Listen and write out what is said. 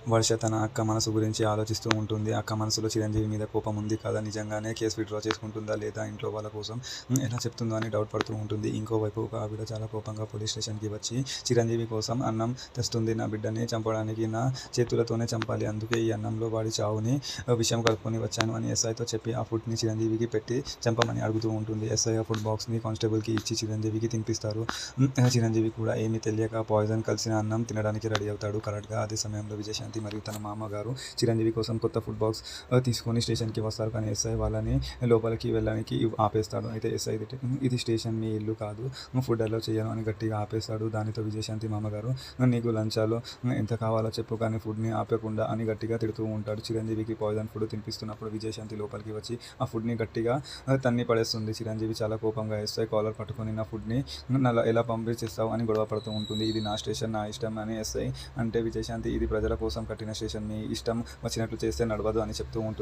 వర్ష తన అక్క మనసు గురించి ఆలోచిస్తూ ఉంటుంది. అక్క మనసులో చిరంజీవి మీద కోపం ఉంది కదా, నిజంగానే కేసు విత్‌డ్రా చేసుకుంటుందా లేదా, ఇంట్లో వాళ్ళ కోసం ఎలా చెప్తుందో అని డౌట్ పడుతూ ఉంటుంది. ఇంకోవైపు ఒక ఆవిడ చాలా కోపంగా పోలీస్ స్టేషన్‌కి వచ్చి చిరంజీవి కోసం అన్నం తెస్తుంది. నా బిడ్డని చంపడానికి నా చేతులతోనే చంపాలి, అందుకే ఈ అన్నంలో వాడి చావుని విషం కలుపుకొని వచ్చాను అని ఎస్ఐతో చెప్పి ఆ ఫుడ్‌ని చిరంజీవికి పెట్టి చంపమని అడుగుతూ ఉంటుంది. ఎస్ఐ ఆ ఫుడ్ బాక్స్‌ని కానిస్టేబుల్‌కి ఇచ్చి చిరంజీవికి తినిపిస్తారు. చిరంజీవి కూడా ఏమీ తెలియక పాయిజన్ కలిసిన అన్నం తినడానికి రెడీ అవుతాడు. కరెక్ట్‌గా అదే సమయంలో విజయశాంతి మరియు తన మామగారు చిరంజీవి కోసం కొత్త ఫుడ్ బాక్స్ తీసుకొని స్టేషన్‌కి వస్తారు. కానీ ఎస్ఐ వాళ్ళని లోపలికి వెళ్ళడానికి ఆపేస్తాడు. అయితే ఎస్ఐ ఇది స్టేషన్, మీ ఇల్లు కాదు, ఫుడ్ అలౌ చేయను అని గట్టిగా ఆపేస్తాడు. దానితో విజయశాంతి మామగారు నీకు లంచాలు ఎంత కావాలో చెప్పు, కానీ ఫుడ్‌ని ఆపకుండా అని గట్టిగా తిడుతూ ఉంటాడు. చిరంజీవికి పాయిజన్ ఫుడ్ తినిపిస్తున్నప్పుడు విజయశాంతి లోపలికి వచ్చి ఆ ఫుడ్‌ని గట్టిగా తన్ని పడేస్తుంది. చిరంజీవి చాలా కోపంగా ఎస్ఐ కాలర్ పట్టుకొని నా ఫుడ్‌ని ఎలా పంపించేస్తావు అని గొడవ పడుతూ ఉంటుంది. ఇది నా స్టేషన్, నా ఇష్టం అని ఎస్ఐ అంటే విజయశాంతి ఇది ప్రజల కోసం కట్టిన స్టేషన్, మీ ఇష్టం వచ్చినట్లు చేస్తే నడవదు అని చెప్తూ ఉంటుంది.